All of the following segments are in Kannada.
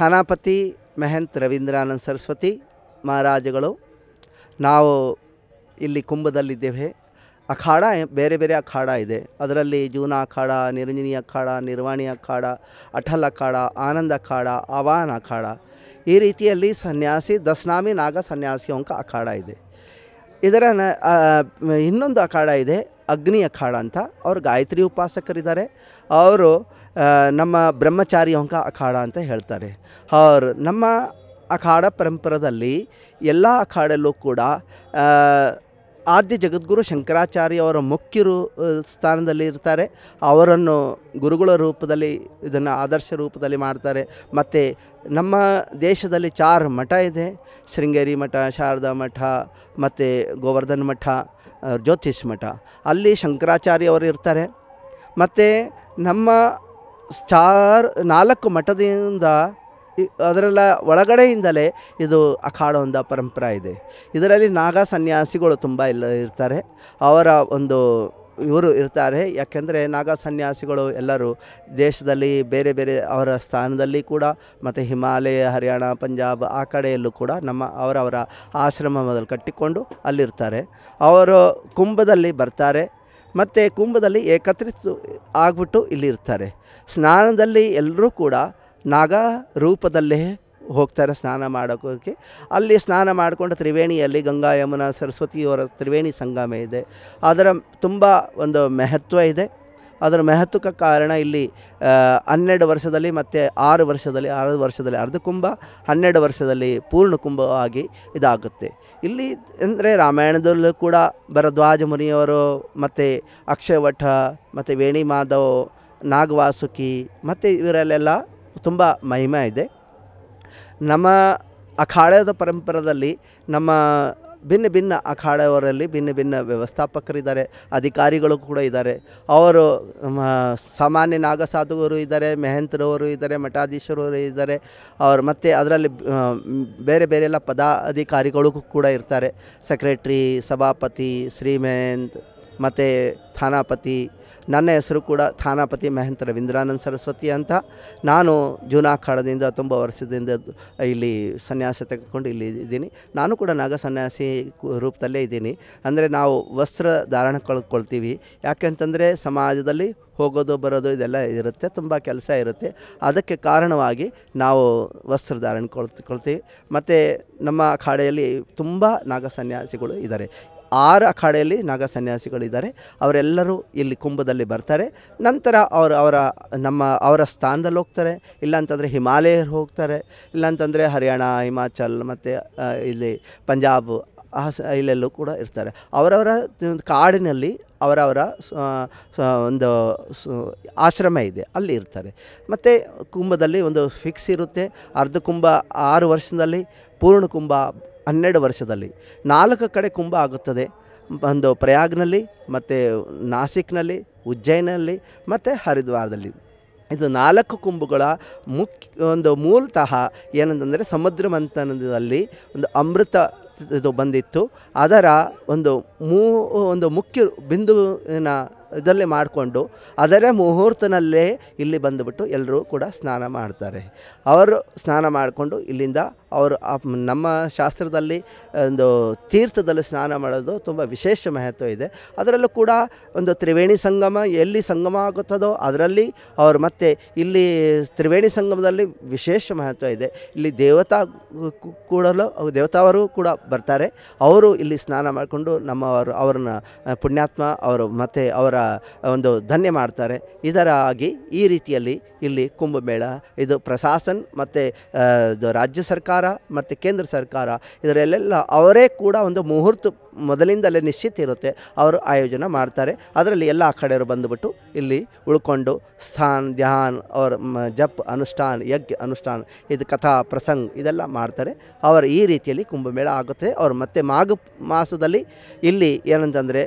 ಥಾನಾಪತಿ ಮಹಂತ್ ರವೀಂದ್ರಾನಂದ ಸರಸ್ವತಿ ಮಹಾರಾಜಗಳು ನಾವು ಇಲ್ಲಿ ಕುಂಭದಲ್ಲಿದ್ದೇವೆ. ಅಖಾಡ ಬೇರೆ ಬೇರೆ ಅಖಾಡ ಇದೆ. ಅದರಲ್ಲಿ ಜೂನ ಅಖಾಡ, ನಿರಂಜನಿ ಅಖಾಡ, ನಿರ್ವಾಣಿ ಅಖಾಡ, ಅಠಲ್ ಅಖಾಡ, ಆನಂದ ಅಖಾಡ, ಆವಾಹನ ಅಖಾಡ. ಈ ರೀತಿಯಲ್ಲಿ ಸನ್ಯಾಸಿ ದಶನಾಮಿ ನಾಗ ಸನ್ಯಾಸಿಯೋं का ಅಖಾಡ ಇದೆ. ಇದರ ಇನ್ನೊಂದು ಅಖಾಡ ಇದೆ ಅಗ್ನಿ ಅಖಾಡ ಅಂತ. ಅವರು ಗಾಯತ್ರಿ ಉಪಾಸಕರಿದ್ದಾರೆ. ಅವರು ನಮ್ಮ ಬ್ರಹ್ಮಚಾರಿಯೋं का ಅಖಾಡ ಅಂತ ಹೇಳ್ತಾರೆ. ಅವರು ನಮ್ಮ ಅಖಾಡ ಪರಂಪರದಲ್ಲಿ ಎಲ್ಲ ಅಖಾಡಲ್ಲೂ ಕೂಡ ಆದ್ಯ ಜಗದ್ಗುರು ಶಂಕರಾಚಾರ್ಯ ಅವರ ಮುಖ್ಯರು ಸ್ಥಾನದಲ್ಲಿ ಇರ್ತಾರೆ. ಅವರನ್ನು ಗುರುಗಳ ರೂಪದಲ್ಲಿ ಇದನ್ನು ಆದರ್ಶ ರೂಪದಲ್ಲಿ ಮಾಡ್ತಾರೆ. ಮತ್ತು ನಮ್ಮ ದೇಶದಲ್ಲಿ 4 ಮಠ ಇದೆ. ಶೃಂಗೇರಿ ಮಠ, ಶಾರದಾ ಮಠ, ಮತ್ತು ಗೋವರ್ಧನ ಮಠ, ಜ್ಯೋತಿಷ್ ಮಠ. ಅಲ್ಲಿ ಶಂಕರಾಚಾರ್ಯ ಅವರು ಇರ್ತಾರೆ. ಮತ್ತು ನಮ್ಮ 4 ಮಠದಿಂದ ಅದರೆಲ್ಲ ಒಳಗಡೆಯಿಂದಲೇ ಇದು ಅಖಾಡ ಒಂದು ಪರಂಪರೆ ಇದೆ. ಇದರಲ್ಲಿ ನಾಗ ಸನ್ಯಾಸಿಗಳು ತುಂಬ ಇರ್ತಾರೆ. ಅವರ ಒಂದು ಇವರು ಇರ್ತಾರೆ. ಯಾಕೆಂದರೆ ನಾಗ ಸನ್ಯಾಸಿಗಳು ಎಲ್ಲರೂ ದೇಶದಲ್ಲಿ ಬೇರೆ ಬೇರೆ ಅವರ ಸ್ಥಾನದಲ್ಲಿ ಕೂಡ, ಮತ್ತು ಹಿಮಾಲಯ, ಹರಿಯಾಣ, ಪಂಜಾಬ್ ಆ ಕಡೆಯಲ್ಲೂ ಕೂಡ ಅವರವರ ಆಶ್ರಮ ಮೊದಲು ಕಟ್ಟಿಕೊಂಡು ಅಲ್ಲಿರ್ತಾರೆ. ಅವರು ಕುಂಭದಲ್ಲಿ ಬರ್ತಾರೆ. ಮತ್ತು ಕುಂಭದಲ್ಲಿ ಏಕತ್ರಿತ ಆಗ್ಬಿಟ್ಟು ಇಲ್ಲಿರ್ತಾರೆ. ಸ್ನಾನದಲ್ಲಿ ಎಲ್ಲರೂ ಕೂಡ ನಾಗ ರೂಪದಲ್ಲೇ ಹೋಗ್ತಾರೆ ಸ್ನಾನ ಮಾಡೋಕ್ಕೆ. ಅಲ್ಲಿ ಸ್ನಾನ ಮಾಡಿಕೊಂಡು ತ್ರಿವೇಣಿಯಲ್ಲಿ ಗಂಗಾ ಯಮುನಾ ಸರಸ್ವತಿಯವರ ತ್ರಿವೇಣಿ ಸಂಗಮ ಇದೆ. ಅದರ ತುಂಬ ಒಂದು ಮಹತ್ವ ಇದೆ. ಅದರ ಮಹತ್ವಕ್ಕೆ ಕಾರಣ ಇಲ್ಲಿ 12 ವರ್ಷದಲ್ಲಿ ಮತ್ತು 6 ವರ್ಷದಲ್ಲಿ ಅರ್ಧ ಕುಂಭ, 12 ವರ್ಷದಲ್ಲಿ ಪೂರ್ಣ ಕುಂಭವಾಗಿ ಇದಾಗುತ್ತೆ. ಇಲ್ಲಿ ಅಂದರೆ ರಾಮಾಯಣದಲ್ಲೂ ಕೂಡ ಭರದ್ವಾಜ ಮುನಿಯವರು, ಮತ್ತು ಅಕ್ಷಯವಟ, ಮತ್ತು ವೇಣಿ ಮಾಧವ್, ನಾಗವಾಸುಕಿ, ಮತ್ತು ಇವರಲ್ಲೆಲ್ಲ ತುಂಬ ಮಹಿಮೆ ಇದೆ. ನಮ್ಮ ಅಖಾಡದ ಪರಂಪರದಲ್ಲಿ ನಮ್ಮ ಭಿನ್ನ ಭಿನ್ನ ಅಖಾಡವರಲ್ಲಿ ಭಿನ್ನ ಭಿನ್ನ ವ್ಯವಸ್ಥಾಪಕರಿದ್ದಾರೆ, ಅಧಿಕಾರಿಗಳು ಕೂಡ ಇದ್ದಾರೆ. ಅವರು ಸಾಮಾನ್ಯ ನಾಗ ಸಾಧುವರು ಇದ್ದಾರೆ, ಮೆಹಂತ್ರವರು ಇದ್ದಾರೆ, ಮಠಾಧೀಶರು ಇದ್ದಾರೆ. ಅವರು ಮತ್ತು ಅದರಲ್ಲಿ ಬೇರೆ ಬೇರೆ ಎಲ್ಲ ಪದಾಧಿಕಾರಿಗಳು ಕೂಡ ಇರ್ತಾರೆ. ಸೆಕ್ರೆಟ್ರಿ, ಸಭಾಪತಿ, ಶ್ರೀಮಂತ್, ಮತ್ತು ಥಾನಾಪತಿ. ನನ್ನ ಹೆಸರು ಕೂಡ ಥಾನಾಪತಿ ಮಹಂತ್ ರವೀಂದ್ರಾನಂದ ಸರಸ್ವತಿ ಅಂತ. ನಾನು ಜೂನ ಅಖಾಡದಿಂದ ತುಂಬ ವರ್ಷದಿಂದ ಇಲ್ಲಿ ಸನ್ಯಾಸ ತೆಗೆದುಕೊಂಡು ಇಲ್ಲಿ ಇದ್ದೀನಿ. ನಾನು ಕೂಡ ನಾಗ ಸನ್ಯಾಸಿ ರೂಪದಲ್ಲೇ ಇದ್ದೀನಿ. ಅಂದರೆ ನಾವು ವಸ್ತ್ರ ಧಾರಣ ಕಳ್ಕೊಳ್ತೀವಿ. ಯಾಕೆಂತಂದರೆ ಸಮಾಜದಲ್ಲಿ ಹೋಗೋದು ಬರೋದು ಇದೆಲ್ಲ ಇರುತ್ತೆ, ತುಂಬ ಕೆಲಸ ಇರುತ್ತೆ. ಅದಕ್ಕೆ ಕಾರಣವಾಗಿ ನಾವು ವಸ್ತ್ರಧಾರಣೆ ಕೊಳ್ತೀವಿ. ಮತ್ತು ನಮ್ಮ ಅಖಾಡೆಯಲ್ಲಿ ತುಂಬ ನಾಗ ಸನ್ಯಾಸಿಗಳು ಇದ್ದಾರೆ. 6 ಅಖಾಡೆಯಲ್ಲಿ ನಾಗ ಸನ್ಯಾಸಿಗಳಿದ್ದಾರೆ. ಅವರೆಲ್ಲರೂ ಇಲ್ಲಿ ಕುಂಭದಲ್ಲಿ ಬರ್ತಾರೆ. ನಂತರ ಅವರ ಸ್ಥಾನದಲ್ಲಿ ಹೋಗ್ತಾರೆ. ಇಲ್ಲಾಂತಂದರೆ ಹಿಮಾಲಯರು ಹೋಗ್ತಾರೆ, ಇಲ್ಲಾಂತಂದರೆ ಹರಿಯಾಣ, ಹಿಮಾಚಲ್, ಮತ್ತು ಇಲ್ಲಿ ಪಂಜಾಬ್ ಇಲ್ಲೆಲ್ಲೂ ಕೂಡ ಇರ್ತಾರೆ. ಅವರವರ ಕಾಡಿನಲ್ಲಿ ಅವರವರ ಒಂದು ಆಶ್ರಮ ಇದೆ, ಅಲ್ಲಿ ಇರ್ತಾರೆ. ಮತ್ತು ಕುಂಭದಲ್ಲಿ ಒಂದು ಫಿಕ್ಸ್ ಇರುತ್ತೆ. ಅರ್ಧ ಕುಂಭ 6 ವರ್ಷದಲ್ಲಿ, ಪೂರ್ಣ ಕುಂಭ 12 ವರ್ಷದಲ್ಲಿ. 4 ಕಡೆ ಕುಂಭ ಆಗುತ್ತದೆ. ಒಂದು ಪ್ರಯಾಗ್ನಲ್ಲಿ, ಮತ್ತು ನಾಸಿಕ್ನಲ್ಲಿ, ಉಜ್ಜಯಿನಲ್ಲಿ, ಮತ್ತು ಹರಿದ್ವಾರದಲ್ಲಿ. ಇದು 4 ಕುಂಭಗಳ ಮೂಲತಃ ಏನಂತಂದರೆ ಸಮುದ್ರ ಮಂಥನದಲ್ಲಿ ಒಂದು ಅಮೃತ ಇದು ಬಂದಿತ್ತು. ಅದರ ಒಂದು ಮುಖ್ಯ ಬಿಂದುವಿನ ಇದರಲ್ಲಿ ಮಾಡಿಕೊಂಡು ಅದರ ಮುಹೂರ್ತನಲ್ಲೇ ಇಲ್ಲಿ ಬಂದುಬಿಟ್ಟು ಎಲ್ಲರೂ ಕೂಡ ಸ್ನಾನ ಮಾಡ್ತಾರೆ. ಅವರು ಸ್ನಾನ ಮಾಡಿಕೊಂಡು ಇಲ್ಲಿಂದ ಅವರು ನಮ್ಮ ಶಾಸ್ತ್ರದಲ್ಲಿ ಒಂದು ತೀರ್ಥದಲ್ಲಿ ಸ್ನಾನ ಮಾಡೋದು ತುಂಬ ವಿಶೇಷ ಮಹತ್ವ ಇದೆ. ಅದರಲ್ಲೂ ಕೂಡ ಒಂದು ತ್ರಿವೇಣಿ ಸಂಗಮ ಎಲ್ಲಿ ಸಂಗಮ ಆಗುತ್ತದೋ ಅದರಲ್ಲಿ ಅವರು ಮತ್ತೆ ಇಲ್ಲಿ ತ್ರಿವೇಣಿ ಸಂಗಮದಲ್ಲಿ ವಿಶೇಷ ಮಹತ್ವ ಇದೆ. ಇಲ್ಲಿ ದೇವತಾವರು ಕೂಡ ಬರ್ತಾರೆ. ಅವರು ಇಲ್ಲಿ ಸ್ನಾನ ಮಾಡಿಕೊಂಡು ಅವರನ್ನ ಪುಣ್ಯಾತ್ಮ ಅವರು ಮತ್ತು ಅವರ ಒಂದು ಧನ್ಯ ಮಾಡ್ತಾರೆ. ಇದರಾಗಿ ಈ ರೀತಿಯಲ್ಲಿ ಇಲ್ಲಿ ಕುಂಭಮೇಳ ಇದು ಪ್ರಶಾಸನ ಮತ್ತು ರಾಜ್ಯ ಸರ್ಕಾರ ಮತ್ತು ಕೇಂದ್ರ ಸರ್ಕಾರ ಇದರಲ್ಲೆಲ್ಲ ಅವರೇ ಕೂಡ ಒಂದು ಮುಹೂರ್ತ ಮೊದಲಿಂದಲೇ ನಿಶ್ಚಿತ ಇರುತ್ತೆ, ಅವರು ಆಯೋಜನೆ ಮಾಡ್ತಾರೆ. ಅದರಲ್ಲಿ ಎಲ್ಲ ಕಡೆಯವರು ಬಂದುಬಿಟ್ಟು ಇಲ್ಲಿ ಉಳ್ಕೊಂಡು ಸ್ಥಾನ ಧ್ಯಾನ ಅವ್ರ ಜಪ್ ಅನುಷ್ಠಾನ ಯಜ್ಞ ಅನುಷ್ಠಾನ ಇದು ಕಥಾ ಪ್ರಸಂಗ ಇದೆಲ್ಲ ಮಾಡ್ತಾರೆ. ಅವರು ಈ ರೀತಿಯಲ್ಲಿ ಕುಂಭಮೇಳ ಆಗುತ್ತೆ. ಅವರು ಮತ್ತೆ ಮಾಘ ಮಾಸದಲ್ಲಿ ಇಲ್ಲಿ ಏನಂತಂದರೆ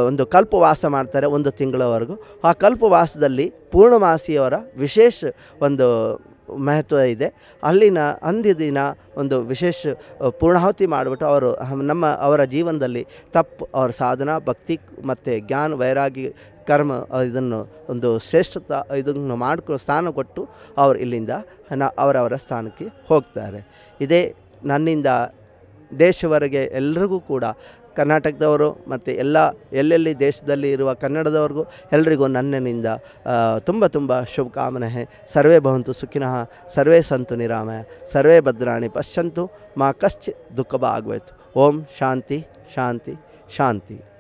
ಒಂದು ಕಲ್ಪವಾಸ ಮಾಡ್ತಾರೆ 1 ತಿಂಗಳವರೆಗೂ. ಆ ಕಲ್ಪವಾಸದಲ್ಲಿ ಪೂರ್ಣಮಾಸಿಯವರ ವಿಶೇಷ ಒಂದು ಮಹತ್ವ ಇದೆ. ಅಲ್ಲಿನ ಅಂದಿನ ಒಂದು ವಿಶೇಷ ಪೂರ್ಣಾಹುತಿ ಮಾಡಿಬಿಟ್ಟು ಅವರು ಅವರ ಜೀವನದಲ್ಲಿ ತಪ್ಪು ಅವರ ಸಾಧನಾ ಭಕ್ತಿ ಮತ್ತು ಜ್ಞಾನ ವೈರಾಗಿ ಕರ್ಮ ಇದನ್ನು ಒಂದು ಶ್ರೇಷ್ಠತ ಇದನ್ನು ಸ್ಥಾನ ಕೊಟ್ಟು ಅವರು ಇಲ್ಲಿಂದ ಅವರವರ ಸ್ಥಾನಕ್ಕೆ ಹೋಗ್ತಾರೆ. ಇದೇ ನನ್ನಿಂದ ದೇಶವರೆಗೆ ಎಲ್ರಿಗೂ ಕೂಡ ಕರ್ನಾಟಕದವರು ಮತ್ತು ಎಲ್ಲೆಲ್ಲಿ ದೇಶದಲ್ಲಿ ಇರುವ ಕನ್ನಡದವ್ರಿಗೂ ಎಲ್ರಿಗೂ ನನ್ನಿಂದ ತುಂಬ ಶುಭಕಾಮನೆ. ಸರ್ವೇ ಭವಂತು ಸುಖಿನಃ, ಸರ್ವೇ ಸಂತು ನಿರಾಮಯ, ಸರ್ವೇ ಭದ್ರಾಣಿ ಪಶ್ಯಂತು ಮಾ ಕಶ್ಚಿತ್ ದುಃಖ ಭಾಗ್ವತ್. ಓಂ ಶಾಂತಿ ಶಾಂತಿ ಶಾಂತಿ.